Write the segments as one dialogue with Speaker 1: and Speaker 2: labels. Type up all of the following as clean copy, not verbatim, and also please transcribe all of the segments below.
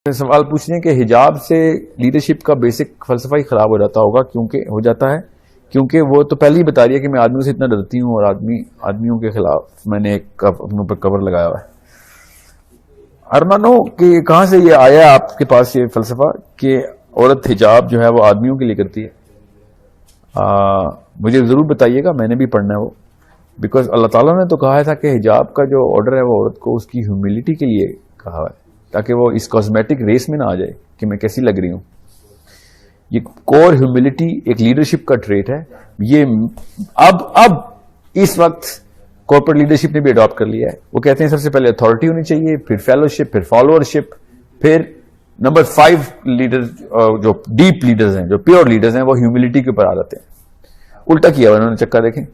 Speaker 1: سوال پوچھنے کہ حجاب سے لیڈرشپ کا بیسک فلسفہ ہی خراب ہو جاتا ہوگا، کیونکہ ہو جاتا ہے کیونکہ وہ تو پہلے ہی بتا رہی ہے کہ میں آدمیوں سے اتنا ڈرتی ہوں اور آدمیوں کے خلاف میں نے ایک اپنے اوپر کور لگایا ہوا ہے۔ ارمانو کہ کہاں سے یہ آیا آپ کے پاس یہ فلسفہ کہ عورت حجاب جو ہے وہ آدمیوں کے لیے کرتی ہے؟ مجھے ضرور بتائیے گا، میں نے بھی پڑھنا ہے وہ، بیکاز اللہ تعالیٰ نے تو کہا تھا کہ حجاب کا جو آرڈر ہے وہ عورت کو اس کی ہیوملٹی کے لیے کہا ہے، تاکہ وہ اس کاسمیٹک ریس میں نہ آ جائے کہ میں کیسی لگ رہی ہوں۔ یہ کور ہیوملٹی ایک لیڈرشپ کا ٹریٹ ہے۔ یہ اب اس وقت کارپوریٹ لیڈرشپ نے بھی اڈاپٹ کر لیا ہے۔ وہ کہتے ہیں سب سے پہلے اتھارٹی ہونی چاہیے، پھر فیلوشپ، پھر فالوورشپ، پھر نمبر 5 لیڈر جو ڈیپ لیڈرز ہیں، جو پیور لیڈرز ہیں، وہ ہیوملٹی کے اوپر آ جاتے ہیں۔ الٹا کیا ہوا انہوں نے چکا، دیکھیں۔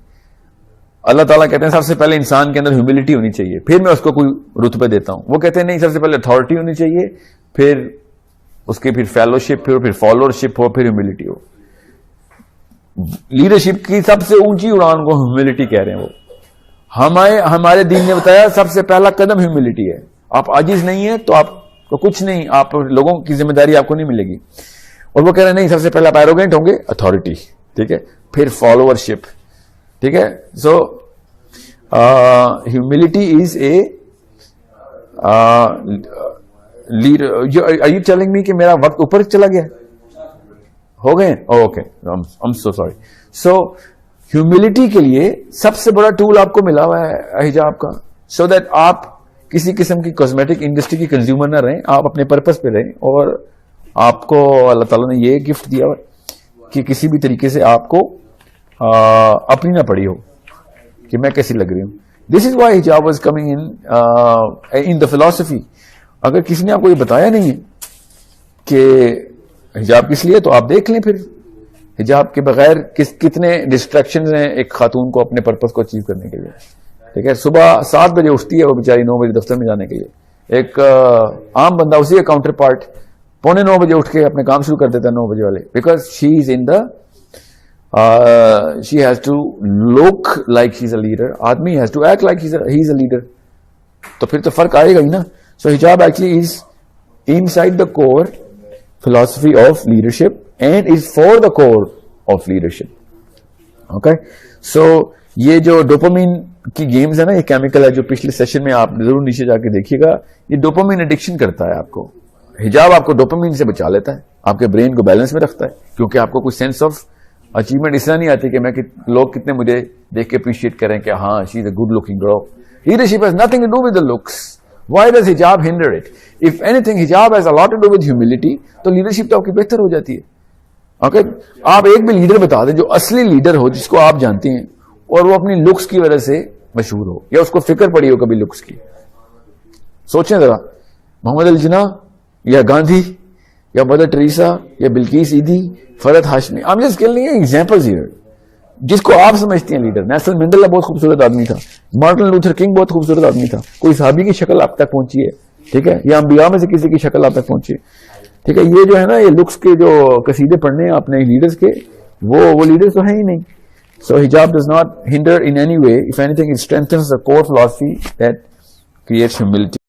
Speaker 1: اللہ تعالیٰ کہتے ہیں سب سے پہلے انسان کے اندر ہیوملٹی ہونی چاہیے، پھر میں اس کو کوئی رتبے دیتا ہوں۔ وہ کہتے ہیں نہیں، سب سے پہلے اتھارٹی ہونی چاہیے، پھر اس کے پھر فیلوشپ ہو، پھر فالوورشپ ہو، پھر ہیوملٹی ہو۔ لیڈرشپ کی سب سے اونچی اڑان کو ہیوملٹی کہہ رہے ہیں وہ۔ ہمارے دین نے بتایا سب سے پہلا قدم ہیوملٹی ہے۔ آپ عاجز نہیں ہیں تو آپ کو کچھ نہیں، آپ لوگوں کی ذمہ داری آپ کو نہیں ملے گی۔ اور وہ کہہ رہے ہیں نہیں، سب سے پہلا پیروگینٹ ہوں گے اتھارٹی، ٹھیک ہے، پھر فالوورشپ، ٹھیک ہے۔ So humility is a leader. Are you telling me کہ میرا وقت اوپر چلا گیا؟ ہو گئے؟ Okay, I'm so sorry۔ سو ہیوملٹی کے لیے سب سے بڑا ٹول آپ کو ملا ہوا ہے حجاب کا، سو دیٹ آپ کسی قسم کی کاسمیٹک انڈسٹری کی کنزیومر نہ رہیں، آپ اپنے پرپس پہ رہیں۔ اور آپ کو اللہ تعالیٰ نے یہ گفٹ دیا ہوا کہ کسی بھی طریقے سے آپ کو اپنی نہ پڑی ہو کہ میں کیسی لگ رہی ہوں۔ دس از وائی حجاب was coming in the philosophy. اگر کسی نے آپ کو یہ بتایا نہیں ہے کہ حجاب کس لیے، تو آپ دیکھ لیں پھر حجاب کے بغیر کتنے ڈسٹریکشنز ہیں ایک خاتون کو اپنے پرپس کو اچیو کرنے کے لیے، ٹھیک ہے۔ صبح 7 بجے اٹھتی ہے وہ بیچاری 9 بجے دفتر میں جانے کے لیے۔ ایک عام بندہ اسی کا کاؤنٹر پارٹ 8:45 بجے اٹھ کے اپنے کام شروع کر دیتا ہے 9 بجے والے، because she is in the she has to look like she's a leader. آدمی has to act like he's a leader. تو پھر تو فرق آئے گا ہی نا۔ So hijab actually is inside the core philosophy of leadership and is for the core of leadership. Okay? So یہ جو dopamine کی گیمز ہے نا، یہ کیمیکل ہے جو پچھلے سیشن میں آپ ضرور نیچے جا کے دیکھیے گا، یہ ڈوپامین ایڈکشن کرتا ہے آپ کو۔ حجاب آپ کو ڈوپامین سے بچا لیتا ہے، آپ کے برین کو بیلنس میں رکھتا ہے، کیونکہ آپ کو کوئی سینس آف اچیومنٹ اس طرح نہیں آتی کہ لوگ کتنے مجھے دیکھ کے اپریشیٹ کریں کہ ہاں she is a good looking girl. Leadership has nothing to do with the looks. Why does hijab hinder it? If anything hijab has a lot to do with humility, تو لیڈرشپ تو آپ کی بہتر ہو جاتی ہے۔ اوکے، آپ ایک بھی لیڈر بتا دیں جو اصلی لیڈر ہو، جس کو آپ جانتے ہیں اور وہ اپنی لکس کی وجہ سے مشہور ہو، یا اس کو فکر پڑی ہو کبھی لکس کی۔ سوچیں ذرا، محمد الجناح یا گاندھی یا مدر ٹریسا یا بلقیس ایدھی، فرحت Hashmi, I'm just giving examples here، جس کو آپ سمجھتے ہیں لیڈر۔ نیلسن منڈیلا بہت خوبصورت آدمی تھا، مارٹن لوتھر کنگ بہت خوبصورت آدمی تھا، کوئی صحابی کی شکل آپ تک پہنچی ہے، ٹھیک ہے، یا انبیاء میں سے کسی کی شکل آپ تک پہنچی ہے، ٹھیک ہے۔ یہ جو ہے نا، یہ لکس کے جو قصیدے پڑھنے ہیں اپنے لیڈرز کے، وہ لیڈرز تو ہیں ہی نہیں۔ So hijab does not hinder in any way. If anything, it strengthens the core philosophy that creates humility.